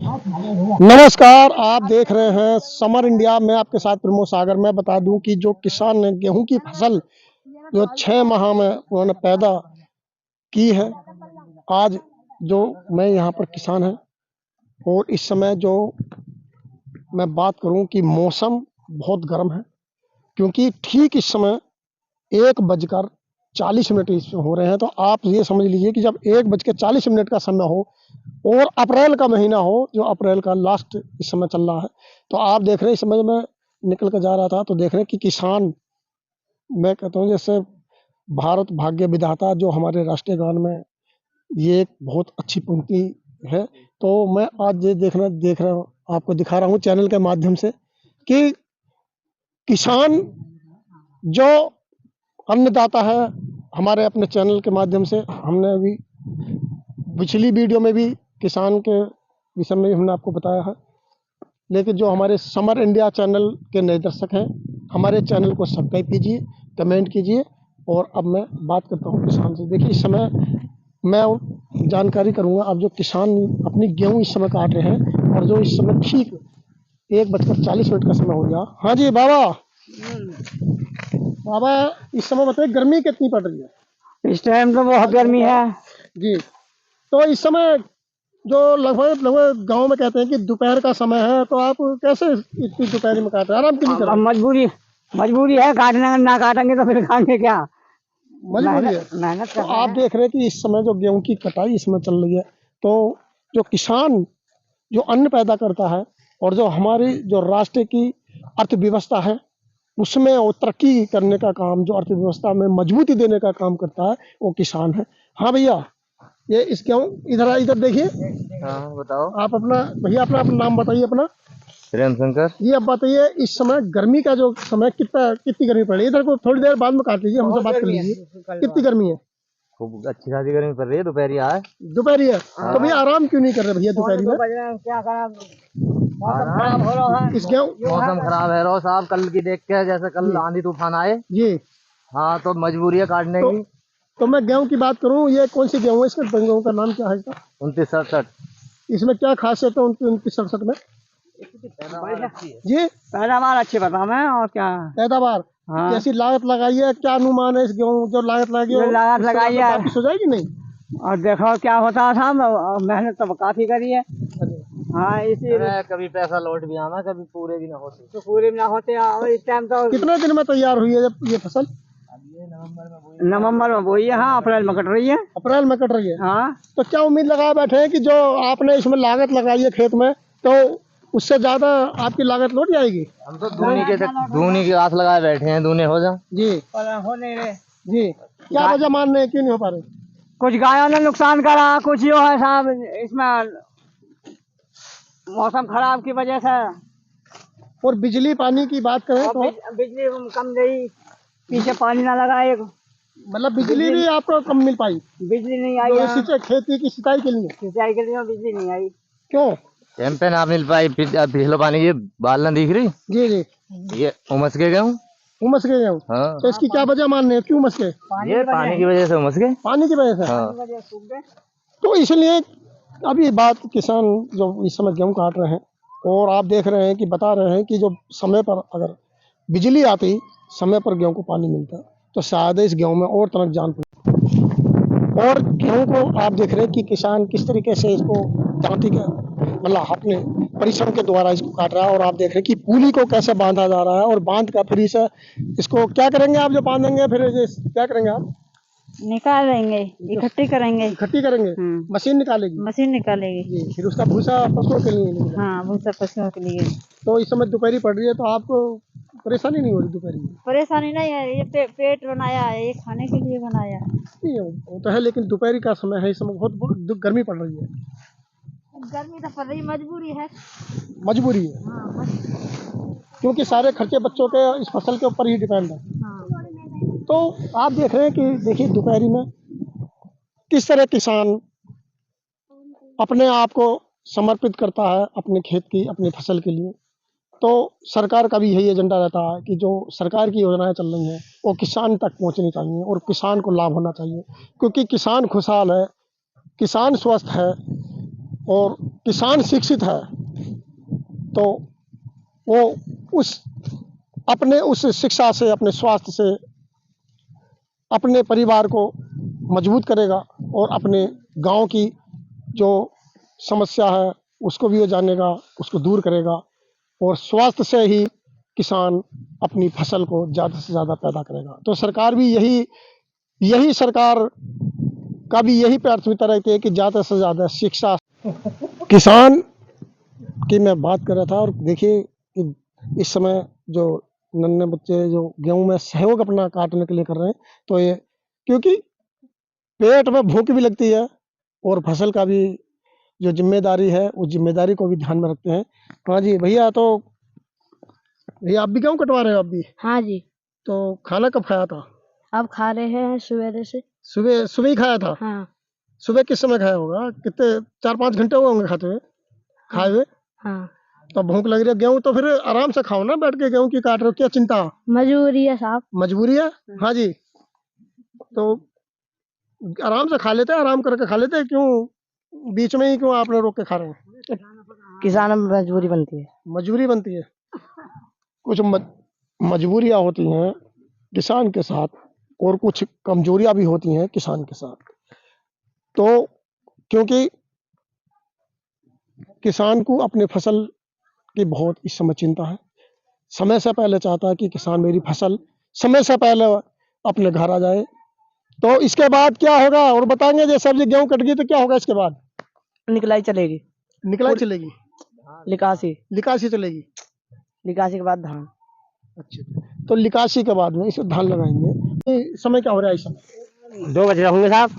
नमस्कार, आप देख रहे हैं समर इंडिया। मैं आपके साथ प्रमोद सागर। मैं बता दूं कि जो किसान ने गेहूं की फसल जो 6 माह में उन्होंने पैदा की है, आज जो मैं यहाँ पर किसान है और इस समय जो मैं बात करूं कि मौसम बहुत गर्म है, क्योंकि ठीक इस समय 1:40 इसमें हो रहे हैं। तो आप ये समझ लीजिए कि जब 1:40 का समय हो और अप्रैल का महीना हो, जो अप्रैल का लास्ट इस समय चल रहा है, तो आप देख रहे हैं इस समय मैं निकल कर जा रहा था तो देख रहे हैं कि किसान, मैं कहता हूँ जैसे भारत भाग्य विधाता जो हमारे राष्ट्रीय गान में ये एक बहुत अच्छी पंक्ति है। तो मैं आज ये देख रहा हूँ, आपको दिखा रहा हूँ चैनल के माध्यम से कि किसान जो अन्नदाता है। हमारे अपने चैनल के माध्यम से हमने अभी पिछली वीडियो में भी किसान के विषय में हमने आपको बताया है, लेकिन जो हमारे समर इंडिया चैनल के नए दर्शक हैं, हमारे चैनल को सब्सक्राइब कीजिए, कमेंट कीजिए। और अब मैं बात करता हूँ किसान से। देखिए इस समय मैं जानकारी करूँगा, अब जो किसान अपनी गेहूँ इस समय काट रहे हैं और जो इस समय ठीक 1:40 का समय हो गया। हाँ जी बाबा, बाबा इस समय बताइए गर्मी कितनी पड़ रही है? इस टाइम तो बहुत गर्मी है जी, तो इस समय जो लगभग लगभग गांव में कहते हैं कि दोपहर का समय है, तो आप कैसे इतनी दोपहर में काट रहे हैं? आराम क्यों नहीं कर अब रहे? मजबूरी मजबूरी है, काटना ना काटेंगे तो फिर खाएंगे क्या। मजबूरी है। मेहनत तो कर रहे आप हैं। देख रहे हैं कि इस समय जो गेहूं की कटाई इसमें चल रही है, तो जो किसान जो अन्न पैदा करता है और जो हमारी जो राष्ट्र की अर्थव्यवस्था है उसमें वो तरक्की करने का काम, जो अर्थव्यवस्था में मजबूती देने का काम करता है, वो किसान है। हाँ भैया, ये इस गेहूं इधर इधर देखिए। हाँ बताओ। आप अपना भैया अपना नाम बताइए अपना। प्रेम शंकर। जी, अब बताइए इस समय गर्मी का जो समय कितनी गर्मी पड़ रही है? इधर को थोड़ी देर बाद में काट लीजिए, हमसे बहुत बात कर गर्मी है लीजिए। कल कितनी गर्मी है? खूब अच्छी खासी गर्मी पड़ रही है, दोपहरी है। दोपहरी है। तो भैया हाँ। आराम क्यों नहीं कर रहे भैया पौने दोपहरी 2 में? बज रहे हैं, क्या करा। मौसम आराम। खराब हो रहा है। इस गेहूं मौसम खराब है रो साहब, कल की देख के, जैसे कल जी आंधी तूफान आए। जी। हाँ तो मजबूरी है काटने तो की। तो मैं गेहूं की बात करूं, ये कौन सी गेहूं है? इसका गेहूं का नाम क्या है इसका? 29-67। इसमें क्या खासियत है 29-67 में? जी, पैदावार अच्छी बताओ मैं और क्या। पैदावार हाँ, कैसी लागत लगाई है? क्या अनुमान है इस गेहूं जो लागत लगी जो हो लागत उससे लगाई मतलब है वापिस हो जाएगी नहीं? और देखो क्या होता था। मेहनत तो काफी करी है। हाँ, इसी अरे कभी पैसा लौट भी आना, कभी पूरे भी ना होते। तो पूरे में ना होते और इस टाइम तो कितने दिन में तैयार हुई है जब ये फसल? नवंबर में बोई है। हाँ, अप्रैल में कट रही है। अप्रैल में कट रही है। हाँ, तो क्या उम्मीद लगाए बैठे हैं कि जो आपने इसमें लागत लगाई है खेत में, तो उससे ज्यादा आपकी लागत लौट जाएगी? हम तो दूनी की आस लगाए बैठे हैं, दूने हो जा। जी पर हो नहीं रहे। जी। क्या वजह मान रहे हैं, क्यों नहीं हो पा रहे? कुछ गायों ने नुकसान करा, कुछ यो है साहब इसमें मौसम खराब की वजह से। और बिजली पानी की बात करें और तो बिजली कम गई, पीछे पानी ना लगा एक। मतलब बिजली भी आपको कम मिल पाई बिजली नहीं आई जो यहाँ। इसी खेती की सिंचाई के लिए? सिंचाई के लिए बिजली नहीं आई। क्यों? टाइम पे ना मिल पाई, पिछले पानी ये बाल ना दिख रही। जी जी। ये उमस के गए। उमस गए हैं? हाँ, तो इसकी क्या वजह मान रहे हैं, क्यों उमस गए? ये पानी की वजह से उमस गए। पानी की वजह से? हाँ। वजह सूख गए। तो इसलिए अभी बात किसान जो इस समय गेहूं काट रहे हैं और आप देख रहे हैं कि बता रहे हैं कि जो समय पर अगर बिजली आती, समय पर गेहूं को पानी मिलता, तो शायद इस गेहूं में और तरह जान पड़ी। और गेहूं को आप देख रहे हैं कि किसान किस तरीके से इसको दांती के मतलब अपने परिश्रम के द्वारा इसको काट रहा है। और आप देख रहे हैं कि पूली को कैसे बांधा जा रहा है और बांध का फिर इसे इसको क्या करेंगे आप? जो बांधेंगे फिर क्या करेंगे आप? निकाल लेंगे, इकट्ठी करेंगे। इकट्ठी करेंगे, मशीन निकालेगी। मशीन निकालेगी। जी, फिर उसका भूसा पशुओं के लिए निकलेगा। हाँ, भूसा पशुओं के लिए। तो इस समय दोपहरी पड़ रही है, तो आपको परेशानी नहीं हो रही दोपहरी में? परेशानी नहीं है, ये पेट बनाया है, ये खाने के लिए बनाया है। नहीं वो तो है, लेकिन दोपहरी का समय है, इस समय बहुत गर्मी पड़ रही है। गर्मी तो पड़ रही, मजबूरी है। मजबूरी है, हाँ, क्योंकि सारे खर्चे बच्चों के इस फसल के ऊपर ही डिपेंड है। हाँ। तो आप देख रहे हैं कि देखिए दोपहरी में किस तरह किसान अपने आप को समर्पित करता है अपने खेत की, अपनी फसल के लिए। तो सरकार का भी यही एजेंडा रहता है कि जो सरकार की योजनाएं चल रही हैं वो किसान तक पहुंचनी चाहिए और किसान को लाभ होना चाहिए, क्योंकि किसान खुशहाल है, किसान स्वस्थ है, और किसान शिक्षित है तो वो उस शिक्षा से, अपने स्वास्थ्य से अपने परिवार को मजबूत करेगा और अपने गांव की जो समस्या है उसको भी वो जानेगा, उसको दूर करेगा और स्वास्थ्य से ही किसान अपनी फसल को ज़्यादा से ज़्यादा पैदा करेगा। तो सरकार भी यही सरकार का भी यही प्राथमिकता रहती है कि ज़्यादा से ज़्यादा शिक्षा। किसान की मैं बात कर रहा था और देखिए कि इस समय जो नन्हे बच्चे जो गेहूं में सहयोग अपना काटने के लिए कर रहे हैं, तो ये क्योंकि पेट में भूख भी लगती है और फसल का भी जो जिम्मेदारी है उस जिम्मेदारी को भी ध्यान में रखते हैं। हाँ जी भैया, तो भैया आप भी गेहूं कटवा रहे हो? आप भी? हाँ जी। तो खाना कब खाया था? अब खा रहे हैं सवेरे से। सुबह ही खाया था? हाँ। सुबह किस समय खाया होगा? कितने 4-5 घंटे हुए होंगे खाते हुए, खाए हुए? हाँ। तो भूख लग रही है, गेहूं तो फिर आराम से खाओ ना, बैठ के गेहूं की काट रहे हो, क्या चिंता? मजबूरी है साहब। मजबूरी है? हाँ जी, तो आराम से खा लेते, आराम करके खा लेते, क्यों बीच में ही क्यों आपने रोक के खा रहे हैं? किसान में मजबूरी बनती है। मजबूरी बनती है। कुछ मजबूरियां होती हैं किसान के साथ और कुछ कमजोरियां भी होती हैं किसान के साथ। तो क्योंकि किसान को अपने फसल की बहुत इस समय चिंता है, समय से पहले चाहता है कि किसान मेरी फसल समय से पहले अपने घर आ जाए। तो इसके बाद क्या होगा और बताएंगे, जैसे अब ये गेहूं कट गई तो क्या होगा इसके बाद? निकलाई चलेगी, निकलाई चलेगी, लिकासी चलेगी। के बाद धान। अच्छा, तो लिकासी के बाद में इसे धान लगाएंगे। ये समय क्या हो रहा है? इस समय 2 बज रहे होंगे साहब।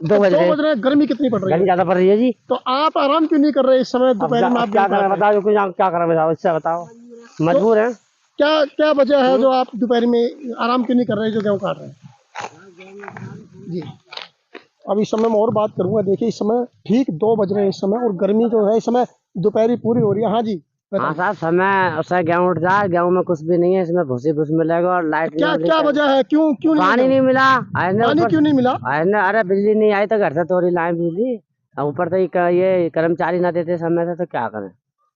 दो बज रहे हैं। गर्मी कितनी पड़ रही है? ज्यादा पड़ रही है जी। तो आप आराम क्यों नहीं कर रहे इस समय दोपहर में? आप क्या करें बताओ, कुछ क्या करें बताओ, इससे बताओ। मजबूर है। क्या वजह है जो आप दोपहर में आराम क्यों नहीं कर रहे जो गेहूं काट रहे हैं? जी, अब इस समय मैं और बात करूंगा। देखिए इस समय ठीक 2 बज रहे हैं इस समय और गर्मी जो है इस समय दोपहरी पूरी हो रही है। हाँ जी, हाँ साहब, समय उससे गेहूं उठ जाए, गेहूं में कुछ भी नहीं है, इसमें भूसी मिलेगा और लाइट क्या वजह है? क्यों पानी नहीं मिला? पानी क्यों नहीं मिला? अरे बिजली नहीं आई तो घर से तोड़ी लाए बिजली, ऊपर तो ये कर्मचारी ना देते समय से, तो क्या करें?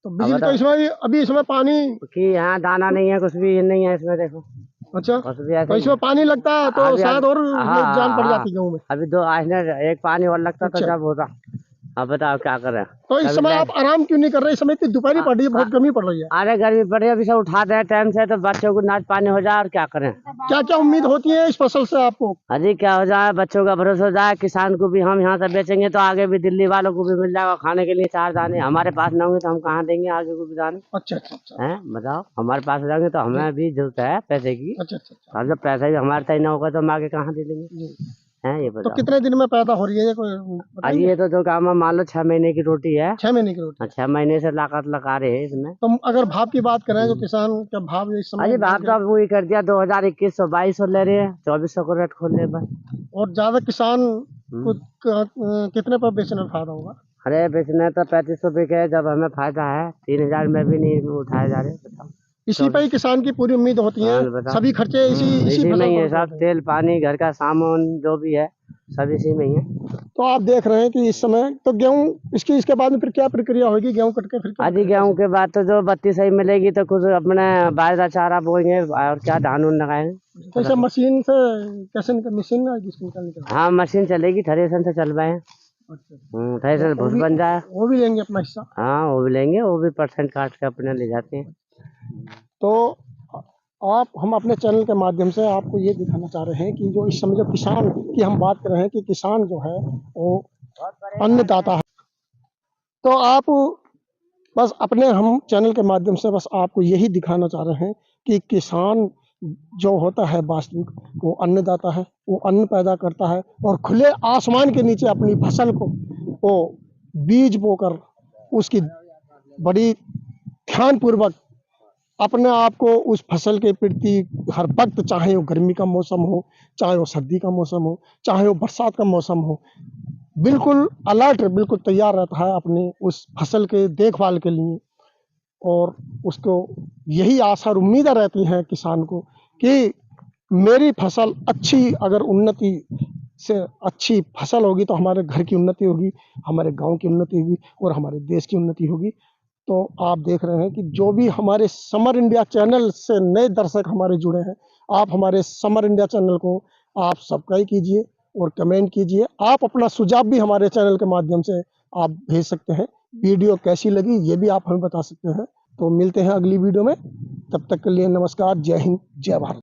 तो बिजली तो इसमें अभी इसमें पानी कि यहाँ दाना नहीं है, कुछ भी नहीं है इसमें, देखो। अच्छा, कुछ भी ऐसा तो इसमें पानी लगता है तो शायद और जान पड़ जाती गेहूं में। अभी 2 एक पानी और लगता तो जब होता। अब बताओ क्या करें? तो इस समय आप आराम क्यों नहीं कर रहे? इस समय इतनी दोपहरी पड़ रही है, बहुत गर्मी पड़ रही है। अरे गर्मी पड़ रही है, अभी से उठा दे टाइम से तो बच्चों को नाच पानी हो जाए, और क्या करें? क्या उम्मीद होती है इस फसल से आपको? अजी क्या हो जाए, बच्चों का भरोसा हो जाए, किसान को भी हम यहाँ से बेचेंगे तो आगे भी दिल्ली वालों को भी मिल जाएगा खाने के लिए 4 दाने। हमारे पास ना होंगे तो हम कहाँ देंगे आगे को भी दाने? अच्छा हैं बताओ, हमारे पास जाएंगे तो हमें भी जरूरत है पैसे की। अच्छा। और जब पैसा ही हमारे तय ना होगा तो हम आगे कहाँ दे देंगे? हैं ये तो बताओ। कितने दिन में पैदा हो रही है ये कोई अजी ये तो जो काम है, मान लो 6 महीने की रोटी है। 6 महीने की रोटी? 6 महीने से लागत लगा रहे हैं इसमें। तो अगर भाव की बात करें तो किसान का भाव इस समय? अजी भाव तो अब वही कर दिया, 2021-2200 ले रहे हैं, 2400 को रेट खोल रहे बस। और ज्यादा किसान को कितने पर बेचने में फायदा होगा? अरे बेचना तो 3500 बिके, जब हमें फायदा है 3000 में भी नहीं उठाए जा रहे। बताओ, इसी पर ही किसान की पूरी उम्मीद होती है, सभी खर्चे इसी में ही है साहब, तेल पानी घर का सामान जो भी है सब इसी में ही है। तो आप देख रहे हैं कि इस समय तो गेहूं इसके बाद में फिर क्या प्रक्रिया होगी? गेहूं कट के फिर अजी गेहूं के बाद तो जो बत्ती सही मिलेगी तो कुछ अपने बाजरा चारा बोएंगे और क्या धान उन लगाएंगे। तो इसे मशीन से कैसे मशीन में निकालने का? हाँ मशीन चलेगी, थ्रेसर से चल रहे हैं। थ्रेसर भूस बन जाए, वो भी लेंगे अपना हिस्सा? हाँ वो भी लेंगे, वो भी परसेंट काट के अपने ले जाते हैं। तो हम अपने चैनल के माध्यम से आपको ये दिखाना चाह रहे हैं कि जो इस समय जो किसान की हम बात कर रहे हैं कि किसान जो है वो अन्नदाता है। तो आप बस अपने हम चैनल के माध्यम से बस आपको यही दिखाना चाह रहे हैं कि किसान जो होता है वास्तविक वो अन्नदाता है, वो अन्न पैदा करता है और खुले आसमान के नीचे अपनी फसल को वो बीज बोकर उसकी बड़ी ध्यानपूर्वक अपने आप को उस फसल के प्रति हर वक्त, चाहे वो गर्मी का मौसम हो, चाहे वो सर्दी का मौसम हो, चाहे वो बरसात का मौसम हो, बिल्कुल अलर्ट, बिल्कुल तैयार रहता है अपने उस फसल के देखभाल के लिए। और उसको यही आशा और उम्मीदें रहती हैं किसान को कि मेरी फसल अच्छी अगर उन्नति से अच्छी फसल होगी तो हमारे घर की उन्नति होगी, हमारे गांव की उन्नति होगी और हमारे देश की उन्नति होगी। तो आप देख रहे हैं कि जो भी हमारे समर इंडिया चैनल से नए दर्शक हमारे जुड़े हैं, आप हमारे समर इंडिया चैनल को आप सब्सक्राइब कीजिए और कमेंट कीजिए। आप अपना सुझाव भी हमारे चैनल के माध्यम से आप भेज सकते हैं। वीडियो कैसी लगी ये भी आप हमें बता सकते हैं। तो मिलते हैं अगली वीडियो में, तब तक के लिए नमस्कार, जय हिंद, जय भारत।